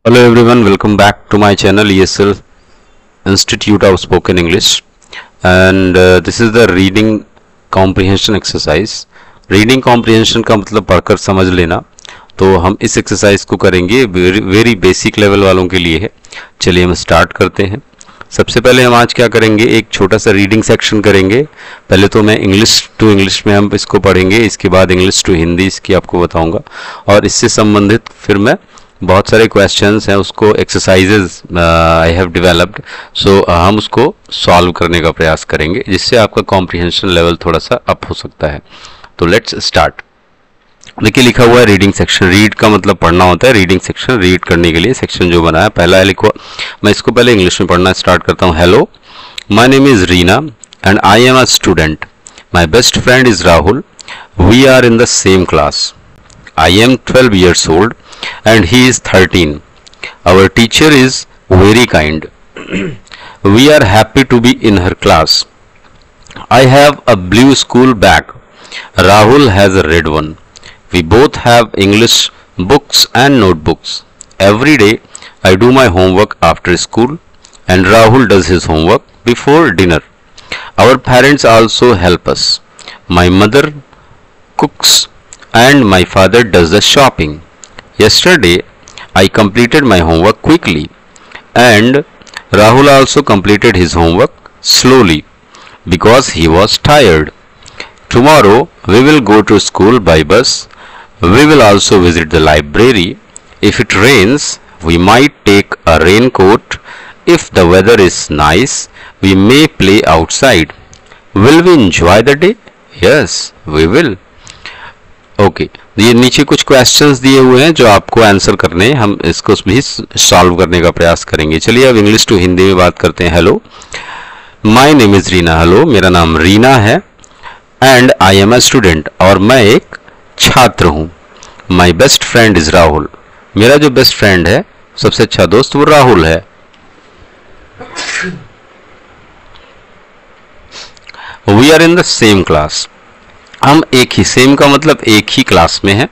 Hello everyone, welcome back to my channel ESL Institute of Spoken English, and this is the reading comprehension exercise. Reading comprehension का मतलब पढ़कर समझ लेना. तो हम इस एक्सरसाइज को करेंगे, वेरी बेसिक लेवल वालों के लिए है. चलिए हम स्टार्ट करते हैं. सबसे पहले हम आज क्या करेंगे, एक छोटा सा रीडिंग सेक्शन करेंगे. पहले तो मैं इंग्लिश टू इंग्लिश में हम इसको पढ़ेंगे, इसके बाद इंग्लिश टू हिंदी इसकी आपको बताऊंगा, और इससे संबंधित फिर मैं बहुत सारे क्वेश्चंस हैं, उसको एक्सरसाइजेज आई हैव डेवलप्ड, सो हम उसको सॉल्व करने का प्रयास करेंगे, जिससे आपका कॉम्प्रिहेंशन लेवल थोड़ा सा अप हो सकता है. तो लेट्स स्टार्ट. देखिए लिखा हुआ है रीडिंग सेक्शन. रीड का मतलब पढ़ना होता है. रीडिंग सेक्शन, रीड करने के लिए सेक्शन जो बना है पहला है लिखो. मैं इसको पहले इंग्लिश में पढ़ना स्टार्ट करता हूँ. Hello, my name is Reena and I am a student. My best friend is Rahul. We are in the same class. I am 12 years old and he is 13. Our teacher is very kind. We are happy to be in her class. I have a blue school bag. Rahul has a red one. We both have English books and notebooks. Every day I do my homework after school and Rahul does his homework before dinner. Our parents also help us. My mother cooks and my father does the shopping. Yesterday I completed my homework quickly and Rahul also completed his homework slowly because he was tired. Tomorrow we will go to school by bus. We will also visit the library. If it rains, we might take a raincoat. If the weather is nice, we may play outside. Will we enjoy the day? Yes, we will. Okay, ये नीचे कुछ questions दिए हुए हैं जो आपको answer करने हैं. हम इसको भी सॉल्व करने का प्रयास करेंगे. चलिए अब इंग्लिश टू हिंदी में बात करते हैं. Hello, my name is Reena. Hello, मेरा नाम रीना है. And I am a student, और मैं एक छात्र हूँ. My best friend is Rahul. मेरा जो बेस्ट फ्रेंड है, सबसे अच्छा दोस्त, वो राहुल है. We are in the same class. हम एक ही, सेम का मतलब एक ही क्लास में है.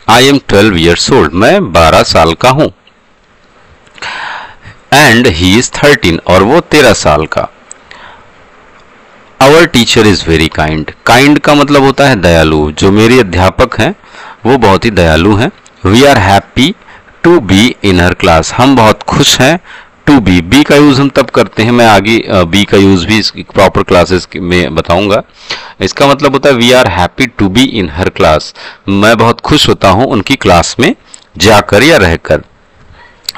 आई एम 12 years old. मैं 12 साल का हूं. एंड ही इज 13, और वो 13 साल का. Our teacher is very kind. Kind का मतलब होता है दयालु. जो मेरे अध्यापक हैं वो बहुत ही दयालु हैं. We are happy to be in her class. हम बहुत खुश हैं. टू बी, बी का यूज हम तब करते हैं, मैं आगे बी का यूज भी प्रॉपर क्लासेस में बताऊंगा. इसका मतलब होता है we are happy to be in her class. मैं बहुत खुश होता हूं उनकी क्लास में जाकर या रहकर.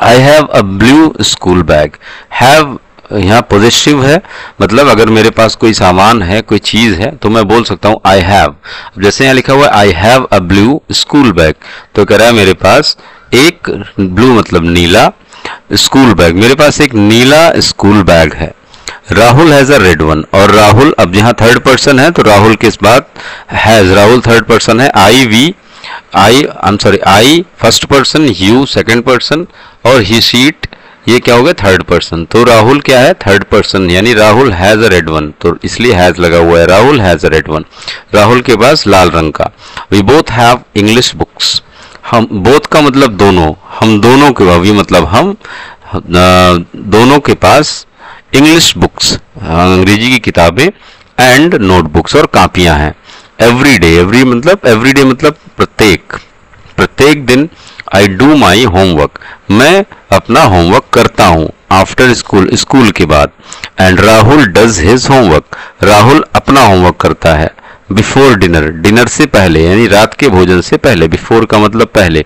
आई have a blue school bag. Have यहाँ पॉजिटिव है, मतलब अगर मेरे पास कोई सामान है, कोई चीज है, तो मैं बोल सकता हूँ आई हैव. जैसे यहाँ लिखा हुआ है आई have a blue school bag, तो कह रहा है मेरे पास एक ब्लू मतलब नीला स्कूल बैग, मेरे पास एक नीला स्कूल बैग है. Rahul has a red one, और राहुल, अब यहाँ थर्ड पर्सन है तो राहुल किस बात हैज, राहुल थर्ड पर्सन है. I first person, you second person, और ही शीट ये क्या हो गया थर्ड पर्सन. तो राहुल क्या है थर्ड पर्सन, यानी Rahul has a red one, तो इसलिए हैज लगा हुआ है. Rahul has a red one, Rahul के पास लाल रंग का. We both have English books. हम बोथ का मतलब दोनों, हम दोनों के भी मतलब हम दोनों के पास इंग्लिश बुक्स, अंग्रेजी की किताबें, एंड नोटबुक्स और कापियां हैं. एवरी डे, एवरी मतलब प्रत्येक दिन. आई डू माई होमवर्क, मैं अपना होमवर्क करता हूँ. आफ्टर स्कूल, स्कूल के बाद. And Rahul does his homework, Rahul अपना होमवर्क करता है. बिफोर डिनर, डिनर से पहले यानी रात के भोजन से पहले. बिफोर का मतलब पहले.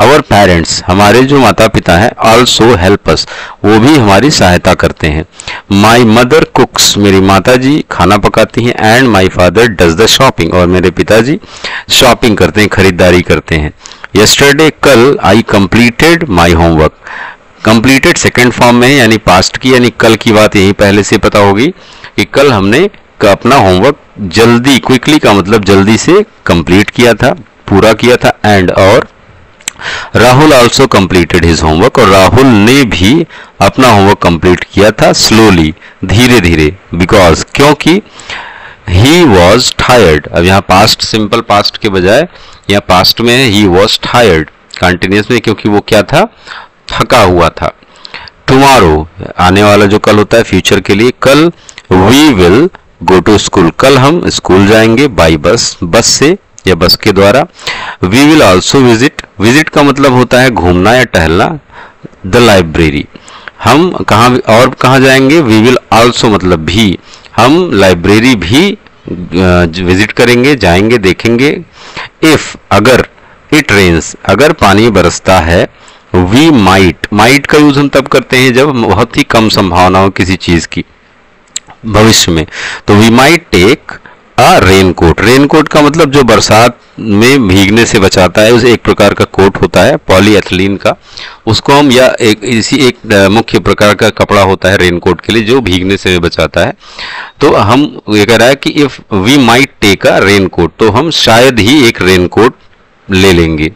आवर पेरेंट्स, हमारे जो माता पिता हैं, ऑल्सो हेल्प अस, वो भी हमारी सहायता करते हैं. माई मदर कुक्स, मेरी माता जी खाना पकाती हैं. And my father does the shopping, और मेरे पिताजी शॉपिंग करते हैं, खरीदारी करते हैं. यस्टरडे, कल, आई completed my homework. Completed second form में, यानी पास्ट की, यानी कल की बात यही पहले से पता होगी कि कल हमने अपना होमवर्क जल्दी, क्विकली का मतलब जल्दी से कंप्लीट किया था, पूरा किया था. एंड, और Rahul also completed his homework, और राहुल ने भी अपना होमवर्क कंप्लीट किया था स्लोली, धीरे धीरे. बिकॉज, क्योंकि ही वॉज टायर्ड. अब यहाँ पास्ट, सिंपल पास्ट के बजाय यहाँ पास्ट में ही वॉज टायर्ड कंटिन्यूस में, क्योंकि वो क्या था थका हुआ था। टुमारो आने वाला जो कल होता है फ्यूचर के लिए, कल we will go to school, कल हम स्कूल जाएंगे बाई बस, बस से या बस के द्वारा। We will also visit, visit का मतलब होता है घूमना या टहलना, द लाइब्रेरी, हम कहाँ और कहाँ जाएंगे, वी विल ऑल्सो मतलब भी, हम लाइब्रेरी भी विजिट करेंगे, जाएंगे, देखेंगे। इफ अगर, इट रेन्स अगर पानी बरसता है, वी माइट, माइट का यूज हम तब करते हैं जब बहुत ही कम संभावना हो किसी चीज की भविष्य में, तो we might take a raincoat, raincoat का मतलब जो बरसात में भीगने से बचाता है, उस एक प्रकार का कोट होता है पॉलीएथिलीन का, उसको हम, या एक मुख्य प्रकार का कपड़ा होता है रेनकोट के लिए जो भीगने से बचाता है। तो हम ये कह रहा है कि if we might take a raincoat, तो हम शायद ही एक रेनकोट ले लेंगे।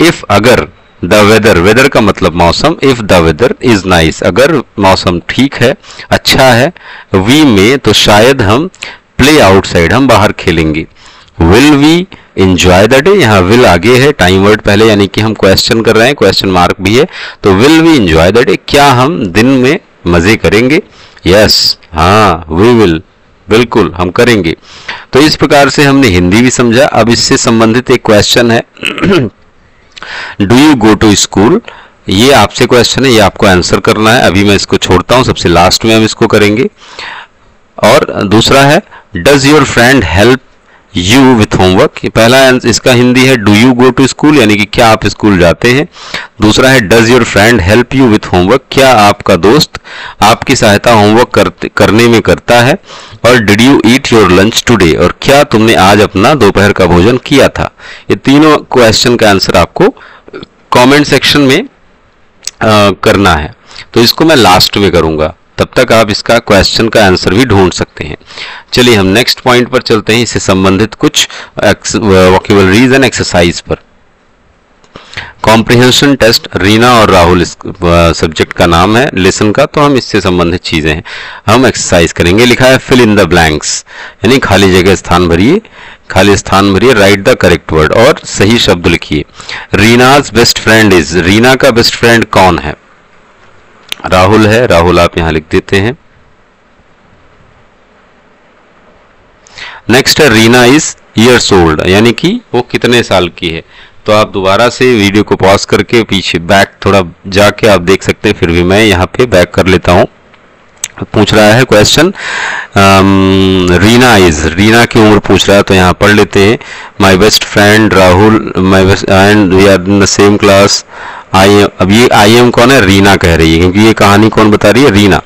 इफ अगर, द वेदर, वेदर का मतलब मौसम, if the weather is nice, अगर मौसम ठीक है, अच्छा है, वी में तो शायद हम प्ले आउटसाइड, हम बाहर खेलेंगे। Will we enjoy the day, यहाँ विल आगे है, टाइम वर्ड पहले, यानी कि हम क्वेश्चन कर रहे हैं, क्वेश्चन मार्क भी है, तो will we enjoy the day, क्या हम दिन में मजे करेंगे? यस, हाँ, वी विल, बिल्कुल हम करेंगे। तो इस प्रकार से हमने हिंदी भी समझा। अब इससे संबंधित एक क्वेश्चन है do you go to school, ये आपसे क्वेश्चन है, ये आपको आंसर करना है। अभी मैं इसको छोड़ता हूं, सबसे लास्ट में हम इसको करेंगे। और दूसरा है does your friend help you with homework, पहला इसका हिंदी है do you go to school, यानी कि क्या आप स्कूल जाते हैं। दूसरा है does your friend help you with homework, क्या आपका दोस्त आपकी सहायता होमवर्क करने में करता है। और did you eat your lunch today, और क्या तुमने आज अपना दोपहर का भोजन किया था। ये तीनों क्वेश्चन का आंसर आपको कमेंट सेक्शन में करना है, तो इसको मैं लास्ट में करूंगा, तब तक आप इसका क्वेश्चन का आंसर भी ढूंढ सकते हैं। चलिए हम नेक्स्ट पॉइंट पर चलते हैं, इससे संबंधित कुछ वोकैबुलरीज एंड एक्सरसाइज पर। कॉम्प्रिहेंशन टेस्ट, रीना और राहुल इस सब्जेक्ट का नाम है, लेसन का, तो हम इससे संबंधित चीजें हैं, हम एक्सरसाइज करेंगे। लिखा है फिल इन द ब्लैंक्स, यानी खाली जगह स्थान भरिए, खाली स्थान भरिए, राइट द करेक्ट वर्ड, और सही शब्द लिखिए। रीनाज बेस्ट फ्रेंड इज, रीना का बेस्ट फ्रेंड कौन है? राहुल है, राहुल आप यहां लिख देते हैं। नेक्स्ट है रीना इज ईयर्स ओल्ड, यानी कि वो कितने साल की है। तो आप दोबारा से वीडियो को पॉज करके पीछे बैक थोड़ा जाके आप देख सकते हैं, फिर भी मैं यहाँ पे बैक कर लेता हूँ। पूछ रहा है क्वेश्चन रीना इज, रीना की उम्र पूछ रहा है, तो यहाँ पढ़ लेते हैं। My best friend Rahul, my best and we are in the same class. I, अब ये आई एम कौन है? रीना कह रही है, क्योंकि ये कहानी कौन बता रही है? रीना।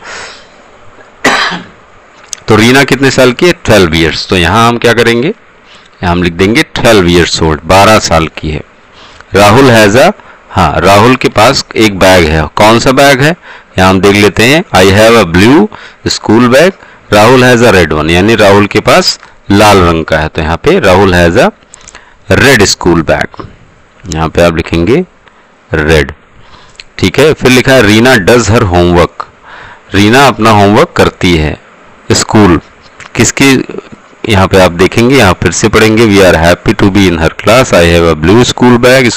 तो रीना कितने साल की है? 12 ईयर्स। तो यहाँ हम क्या करेंगे, यहाँ हम लिख देंगे 12 ईयर्स ओल्ड, 12 साल की है। राहुल हैज अ, हाँ, राहुल के पास एक बैग है, कौन सा बैग है यहाँ हम देख लेते हैं। आई have a blue school bag, Rahul has a red one, यानी राहुल के पास लाल रंग का है, तो यहाँ पे Rahul has a red school bag, यहाँ पे आप लिखेंगे रेड, ठीक है। फिर लिखा है Reena does her homework, Reena अपना होमवर्क करती है। स्कूल किसकी, यहाँ पे आप देखेंगे, यहाँ फिर से पढ़ेंगे। We are happy to be in her class, I have a blue school bag,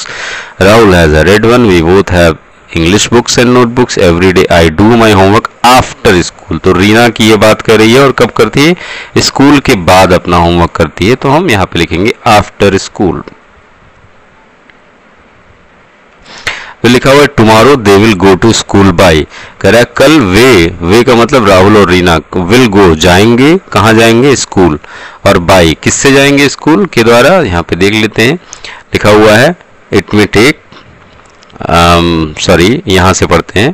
Rahul has a red one, we both have English books and notebooks, every day I do my homework after school. तो रीना की ये बात कर रही है, और कब करती है? स्कूल के बाद अपना होमवर्क करती है, तो हम यहाँ पे लिखेंगे आफ्टर स्कूल। फिर लिखा हुआ है tomorrow they will go to school by, कह रहा है कल वे का मतलब राहुल और रीना, विल गो जाएंगे, कहाँ जाएंगे? स्कूल, और बाय किससे जाएंगे? स्कूल के द्वारा। यहाँ पे देख लेते हैं, लिखा हुआ है इट मे टेक, सॉरी यहाँ से पढ़ते हैं।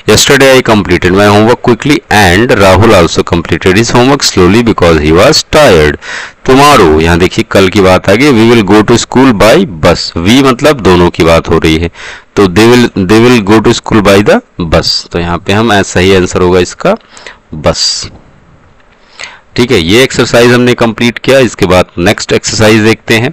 Yesterday I completed my homework quickly and Rahul also completed his homework slowly because he was tired. Tomorrow, यहाँ देखिए कल की बात आ गई। We will go to school by bus, we मतलब दोनों की बात हो रही है, तो they will go to school by the bus, तो यहाँ पे हम सही आंसर होगा इसका बस, ठीक है। ये एक्सरसाइज हमने कंप्लीट किया। इसके बाद नेक्स्ट एक्सरसाइज देखते हैं।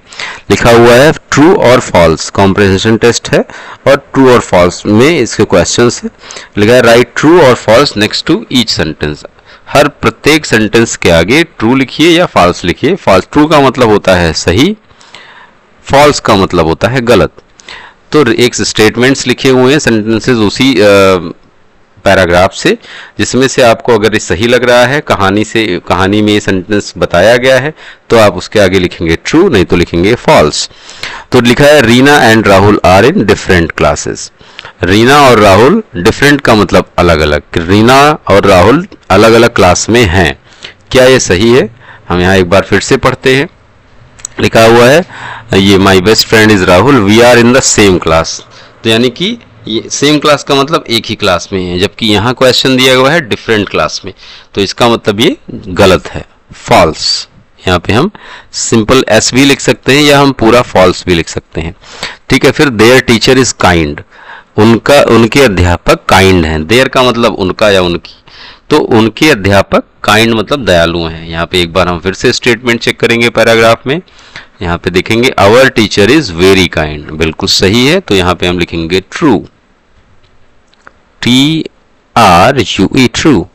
लिखा हुआ है ट्रू और फॉल्स, कॉम्प्रिहेंशन टेस्ट है, और ट्रू और फॉल्स में इसके क्वेश्चंस है। लिखा है राइट ट्रू और false next to each sentence, हर प्रत्येक सेंटेंस के आगे ट्रू लिखिए या फॉल्स लिखिए। फॉल्स, ट्रू का मतलब होता है सही, फॉल्स का मतलब होता है गलत। तो एक स्टेटमेंट्स लिखे हुए हैं, सेंटेंसेस उसी पैराग्राफ से, जिसमें से आपको अगर ये सही लग रहा है, कहानी में ये सेंटेंस बताया गया है, तो आप उसके आगे लिखेंगे ट्रू, नहीं तो लिखेंगे फॉल्स। तो लिखा है Reena and Rahul are in different classes. Reena और राहुल, डिफरेंट का मतलब अलग अलग, रीना और राहुल अलग अलग क्लास में हैं। क्या ये सही है? हम यहाँ एक बार फिर से पढ़ते हैं। लिखा हुआ है ये my best friend is Rahul, we are in the same class. तो यानी कि ये सेम क्लास का मतलब एक ही क्लास में है, जबकि यहाँ क्वेश्चन दिया हुआ है डिफरेंट क्लास में, तो इसका मतलब ये गलत है, फॉल्स। यहाँ पे हम सिंपल एस भी लिख सकते हैं या हम पूरा फॉल्स भी लिख सकते हैं। ठीक है, फिर देयर टीचर इज काइंड, उनके अध्यापक काइंड हैं। देयर का मतलब उनका या उनकी, तो उनके अध्यापक काइंड मतलब दयालु हैं। यहाँ पे एक बार हम फिर से स्टेटमेंट चेक करेंगे पैराग्राफ में। यहाँ पे देखेंगे our teacher is very kind, बिल्कुल सही है, तो यहाँ पे हम लिखेंगे ट्रू, TRUE ट्रू।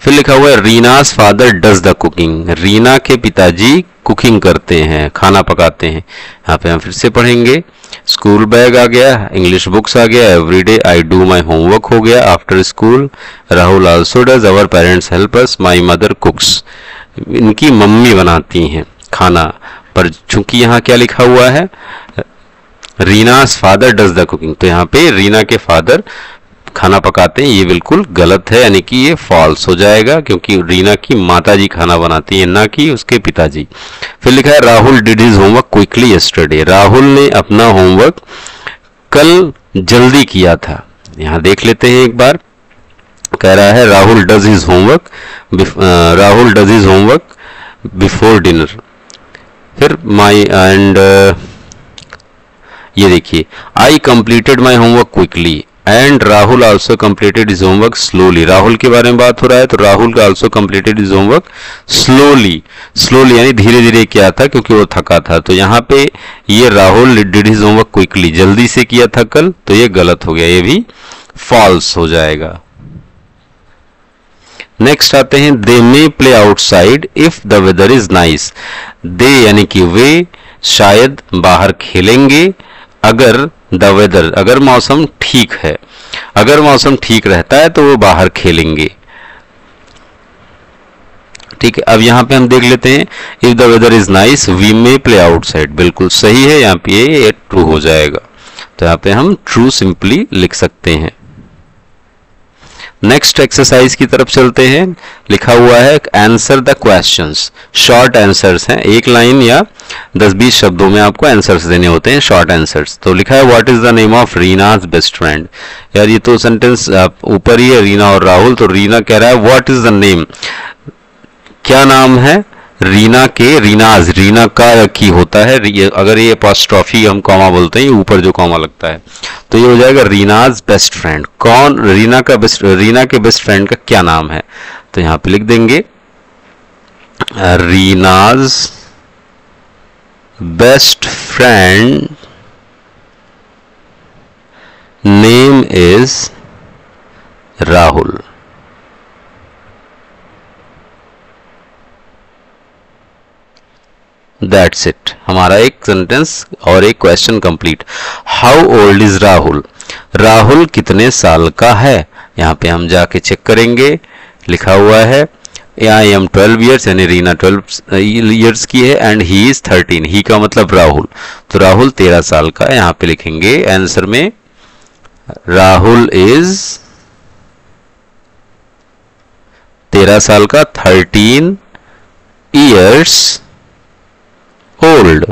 फिर लिखा हुआ है Reena's father does the cooking, Reena के पिताजी कुकिंग करते हैं, खाना पकाते हैं। यहाँ पे हम फिर से पढ़ेंगे, स्कूल बैग आ गया, इंग्लिश बुक्स आ गया, everyday I do my homework हो गया, after school Rahul also does, our parents help us, my mother cooks, इनकी मम्मी बनाती हैं खाना। पर चूंकि यहाँ क्या लिखा हुआ है, Reena's father does the cooking, तो यहाँ पे रीना के फादर खाना पकाते हैं, ये बिल्कुल गलत है, यानी कि ये फॉल्स हो जाएगा, क्योंकि रीना की माताजी खाना बनाती है, ना कि उसके पिताजी। फिर लिखा है Rahul did his homework quickly yesterday, Rahul ने अपना होमवर्क कल जल्दी किया था। यहाँ देख लेते हैं एक बार, कह रहा है Rahul does his homework before dinner. फिर माई एंड ये देखिए, आई completed my homework quickly and Rahul also completed his homework slowly. Rahul के बारे में बात हो रहा है, तो राहुल का also completed his homework slowly, slowly यानी धीरे धीरे किया था, क्योंकि वो थका था। तो यहाँ पे ये Rahul did his homework quickly, जल्दी से किया था कल, तो ये गलत हो गया, ये भी फॉल्स हो जाएगा। नेक्स्ट आते हैं, they may play outside if the weather is nice. They यानी कि वे शायद बाहर खेलेंगे अगर द वेदर, अगर मौसम ठीक है, अगर मौसम ठीक रहता है तो वो बाहर खेलेंगे। ठीक है, अब यहाँ पे हम देख लेते हैं, if the weather is nice we may play outside, बिल्कुल सही है, यहाँ पे ये ट्रू हो जाएगा, तो यहाँ पे हम ट्रू सिंपली लिख सकते हैं। नेक्स्ट एक्सरसाइज की तरफ चलते हैं। लिखा हुआ है answer the questions, short answers हैं, एक लाइन या 10-20 शब्दों में आपको आंसर्स देने होते हैं, शॉर्ट आंसर्स। तो लिखा है what is the name of Reena's best friend. यार ये तो सेंटेंस ऊपर ही है, रीना और राहुल, तो रीना कह रहा है व्हाट इज द नेम, क्या नाम है रीना के, रीनाज रीना का की होता है, अगर ये अपॉस्ट्रोफी हम कॉमा बोलते हैं, ऊपर जो कॉमा लगता है, तो ये हो जाएगा रीनाज बेस्ट फ्रेंड। कौन रीना के बेस्ट फ्रेंड का क्या नाम है, तो यहाँ पे लिख देंगे Reena's best friend name is Rahul. That's it, हमारा एक सेंटेंस और एक question complete. How old is Rahul, Rahul कितने साल का है, यहाँ पे हम जाके चेक करेंगे। लिखा हुआ है आई एम 12 ईयर्स, यानी रीना 12 ईयर्स की है, एंड ही इज 13, ही का मतलब राहुल, तो राहुल 13 साल का है। यहाँ पे लिखेंगे आंसर में राहुल इज 13 साल का, 13 ईयर्स ओल्ड।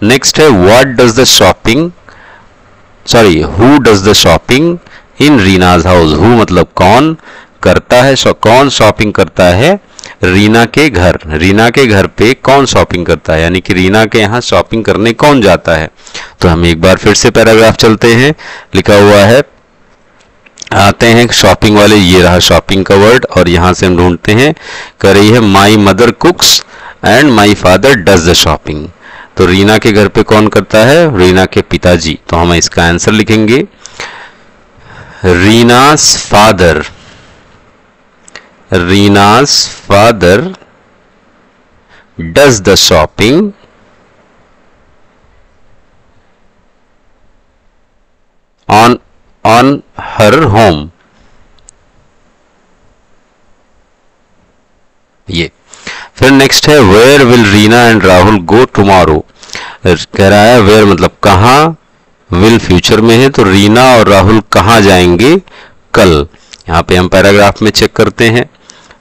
नेक्स्ट है what does the shopping, sorry who does the shopping in Reena's house. Who मतलब कौन करता है, कौन शॉपिंग करता है रीना के घर, रीना के घर पे कौन शॉपिंग करता है, यानी कि रीना के यहाँ शॉपिंग करने कौन जाता है। तो हम एक बार फिर से पैराग्राफ चलते हैं। लिखा हुआ है, आते हैं शॉपिंग वाले, ये रहा शॉपिंग का वर्ड, और यहाँ से हम ढूंढते हैं, कर रही है माई mother कुक्स and my father does the shopping. तो रीना के घर पे कौन करता है, रीना के पिताजी, तो हम इसका आंसर लिखेंगे Reena's father, Reena's father does the shopping on her home. ये फिर नेक्स्ट है where will Reena and Rahul go tomorrow. कह रहा है वेयर मतलब कहाँ, विल फ्यूचर में है तो रीना और राहुल कहाँ जाएंगे कल। यहाँ पे हम पैराग्राफ में चेक करते हैं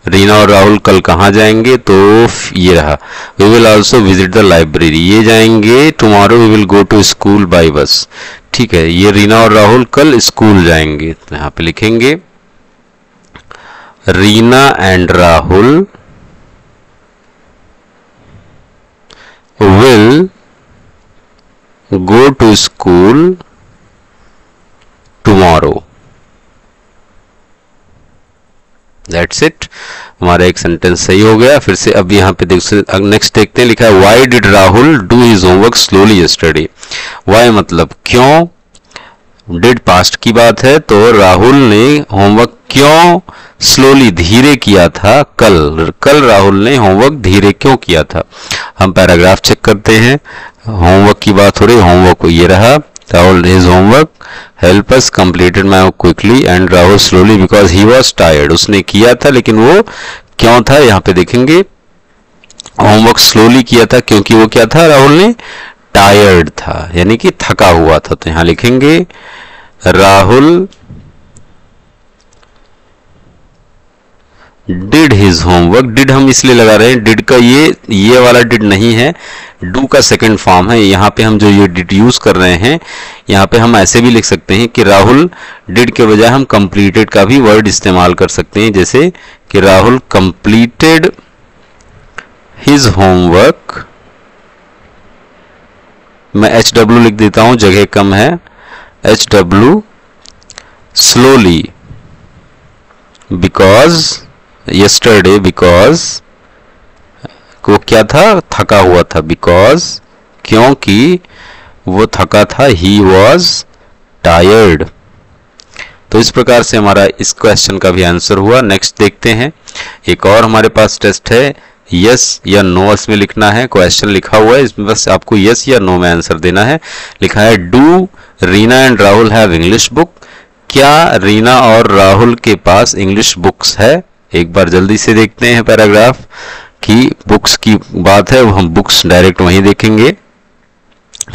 रीना और राहुल कल कहाँ जाएंगे, तो ये रहा we will also visit the library, ये जाएंगे tomorrow we will go to school by bus. ठीक है, ये रीना और राहुल कल स्कूल जाएंगे, तो यहाँ पे लिखेंगे Reena and Rahul will go to school tomorrow। That's it, हमारा एक सेंटेंस सही हो गया। फिर से अब यहाँ पे नेक्स्ट देखते हैं, लिखा है Why did Rahul do his homework slowly yesterday। Why मतलब क्यों, डिड पास्ट की बात है तो राहुल ने होमवर्क क्यों स्लोली धीरे किया था कल राहुल ने होमवर्क धीरे क्यों किया था। हम पैराग्राफ चेक करते हैं, होमवर्क की बात हो रही, होमवर्क ये रहा Rahul his homework help us completed my quickly and Rahul slowly because he was tired. उसने किया था लेकिन वो क्यों था, यहाँ पे देखेंगे होमवर्क स्लोली किया था क्योंकि वो क्या था, राहुल ने टायर्ड था यानी कि थका हुआ था। तो यहां लिखेंगे Rahul did his homework. Did हम इसलिए लगा रहे हैं, डिड का ये वाला डिड नहीं है, डू का सेकंड फॉर्म है। यहाँ पे हम जो ये डिड यूज कर रहे हैं, यहाँ पे हम ऐसे भी लिख सकते हैं कि राहुल डिड के बजाय हम कंप्लीटेड का भी वर्ड इस्तेमाल कर सकते हैं, जैसे कि राहुल कंप्लीटेड हिज होमवर्क। मैं HW लिख देता हूं, जगह कम है, HW slowly because yesterday because वो क्या था, थका हुआ था, बिकॉज क्योंकि वो थका था, he was tired। तो इस प्रकार से हमारा इस क्वेश्चन का भी आंसर हुआ। नेक्स्ट देखते हैं, एक और हमारे पास टेस्ट है, यस या नो इसमें लिखना है। क्वेश्चन लिखा हुआ है, इसमें बस आपको यस या नो में आंसर देना है। लिखा है do Reena and Rahul have English book. क्या रीना और राहुल के पास इंग्लिश बुक्स है। एक बार जल्दी से देखते हैं पैराग्राफ की बुक्स की बात है, हम बुक्स डायरेक्ट वहीं देखेंगे।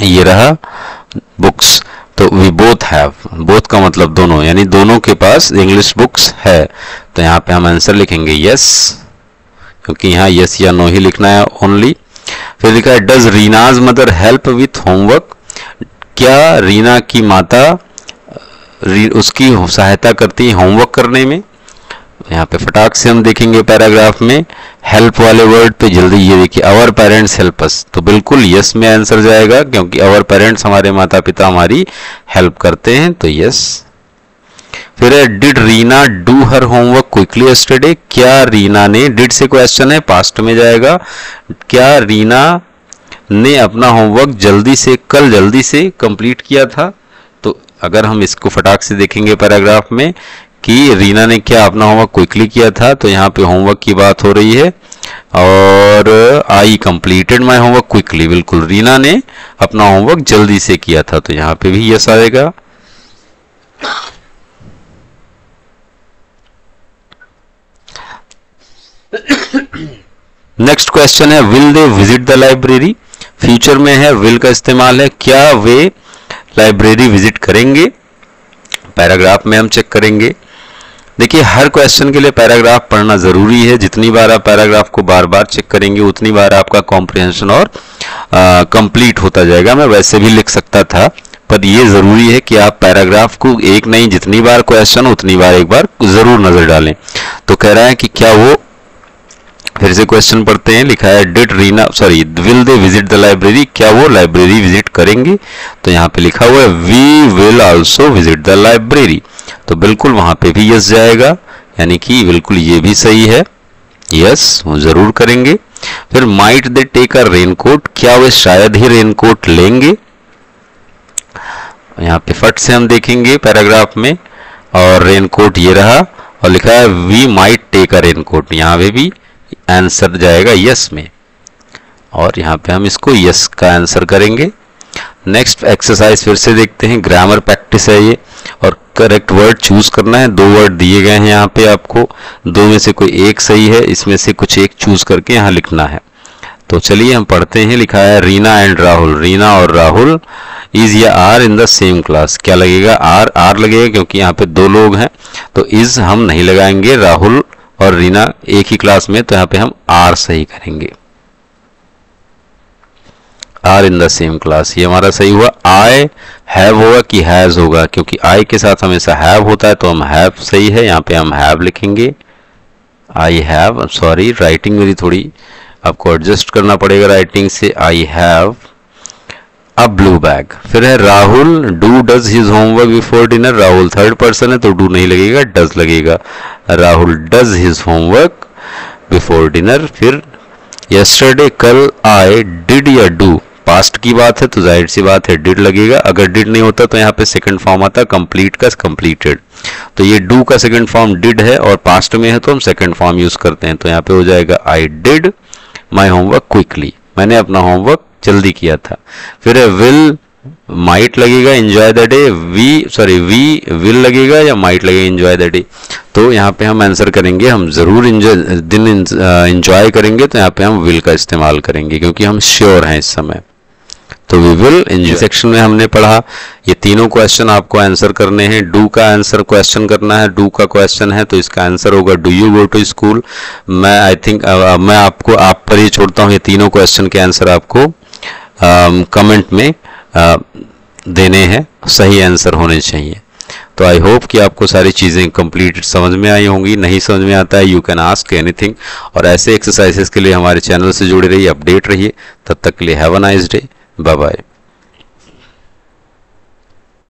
ये रहा बुक्स, तो वी बोथ हैव, बोथ का मतलब दोनों, यानी दोनों के पास इंग्लिश बुक्स है। तो यहाँ पे हम आंसर लिखेंगे यस, क्योंकि यहाँ यस या नो ही लिखना है ओनली। फिर लिखा है does Reena's mother help with homework. क्या रीना की माता उसकी सहायता करती है होमवर्क करने में। यहाँ पे फटाक से हम देखेंगे पैराग्राफ में हेल्प वाले वर्ड पे, जल्दी ये देखिए आवर पेरेंट्स हेल्प अस, तो बिल्कुल यस में आंसर जाएगा, क्योंकि आवर पेरेंट्स हमारे माता पिता हमारी हेल्प करते हैं, तो यस। फिर है did Reena do her homework quickly yesterday. क्या रीना ने, डिड से क्वेश्चन है, पास्ट में जाएगा, क्या रीना ने अपना होमवर्क कल जल्दी से कंप्लीट किया था। तो अगर हम इसको फटाक से देखेंगे पैराग्राफ में कि रीना ने क्या अपना होमवर्क क्विकली किया था, तो यहाँ पे होमवर्क की बात हो रही है और I completed my homework quickly, बिल्कुल रीना ने अपना होमवर्क जल्दी से किया था, तो यहाँ पे भी यस आएगा। नेक्स्ट क्वेश्चन है will they visit the library. Future में है, विल का इस्तेमाल है, क्या वे लाइब्रेरी विजिट करेंगे। पैराग्राफ में हम चेक करेंगे। देखिए हर क्वेश्चन के लिए पैराग्राफ पढ़ना जरूरी है, जितनी बार आप पैराग्राफ को बार बार चेक करेंगे उतनी बार आपका कॉम्प्रिहेंशन और कंप्लीट होता जाएगा। मैं वैसे भी लिख सकता था, पर ये जरूरी है कि आप पैराग्राफ को एक नहीं जितनी बार क्वेश्चन उतनी बार एक बार जरूर नजर डालें। तो कह रहा है कि क्या वो, फिर से क्वेश्चन पढ़ते हैं, लिखा है did Reena will they visit the library, क्या वो लाइब्रेरी विजिट करेंगे। तो यहाँ पे लिखा हुआ है we will also visit the library, तो बिल्कुल वहां पे भी यस जाएगा, यानी कि बिल्कुल ये भी सही है, यस वो जरूर करेंगे। फिर might they take a raincoat, क्या वे शायद ही रेनकोट लेंगे। यहाँ पे फट से हम देखेंगे पैराग्राफ में, और रेनकोट ये रहा, और लिखा है we might take a raincoat, यहाँ पे भी आंसर जाएगा यस में, और यहाँ पे हम इसको यस का आंसर करेंगे। नेक्स्ट एक्सरसाइज फिर से देखते हैं, ग्रामर प्रैक्टिस है ये। और करेक्ट वर्ड चूज करना है। 2 वर्ड दिए गए हैं यहाँ पे आपको, 2 में से कोई एक सही है, इसमें से कुछ एक चूज करके यहाँ लिखना है। तो चलिए हम पढ़ते हैं। लिखा है रीना एंड राहुल, रीना और राहुल इज या are in the same class. क्या लगेगा? आर लगेगा क्योंकि यहाँ पे 2 लोग हैं, तो इज हम नहीं लगाएंगे। राहुल और रीना एक ही क्लास में, तो यहाँ पे हम आर सही करेंगे। Are in the same class, ये हमारा सही हुआ। आई हैव होगा कि हैज होगा? क्योंकि आई के साथ हमेशा हैव होता है, तो हम हैव सही है, यहाँ पे हम हैव लिखेंगे। आई हैव, सॉरी राइटिंग मेरी थोड़ी आपको एडजस्ट करना पड़ेगा राइटिंग से। आई हैव अ ब्लू बैग। फिर है Rahul do does his homework before dinner. Rahul third person है तो डू नहीं लगेगा, डज लगेगा। Rahul does his homework before dinner. फिर यस्टरडे कल आई डिड या डू, पास्ट की बात है तो जाहिर सी बात है डिड लगेगा। अगर डिड नहीं होता तो यहाँ पे सेकंड फॉर्म आता कंप्लीट का कंप्लीटेड, तो ये डू का सेकंड फॉर्म डिड है और पास्ट में है तो हम सेकंड फॉर्म यूज करते हैं। तो यहाँ पे हो जाएगा I did my homework quickly, मैंने अपना होमवर्क जल्दी किया था। फिर है विल, माइट लगेगा enjoy the day. We will लगेगा या माइट लगेगा एंजॉय द डे? तो यहाँ पे हम आंसर करेंगे हम जरूर दिन एंजॉय करेंगे, तो यहाँ पे हम विल का इस्तेमाल करेंगे क्योंकि हम श्योर हैं इस समय। तो वी विल एंजॉय। सेक्शन में हमने पढ़ा ये तीनों क्वेश्चन आपको आंसर करने हैं। डू का आंसर क्वेश्चन करना है, डू का क्वेश्चन है तो इसका आंसर होगा do you go to school. मैं आई थिंक मैं आपको आप पर ही छोड़ता हूँ, ये तीनों क्वेश्चन के आंसर आपको कमेंट में देने हैं, सही आंसर होने चाहिए। तो आई होप कि आपको सारी चीज़ें कंप्लीट समझ में आई होंगी। नहीं समझ में आता है यू कैन आस्क एनीथिंग, और ऐसे एक्सरसाइजेस के लिए हमारे चैनल से जुड़े रहिए, अपडेट रहिए। तब तक के लिए have a nice day, bye bye.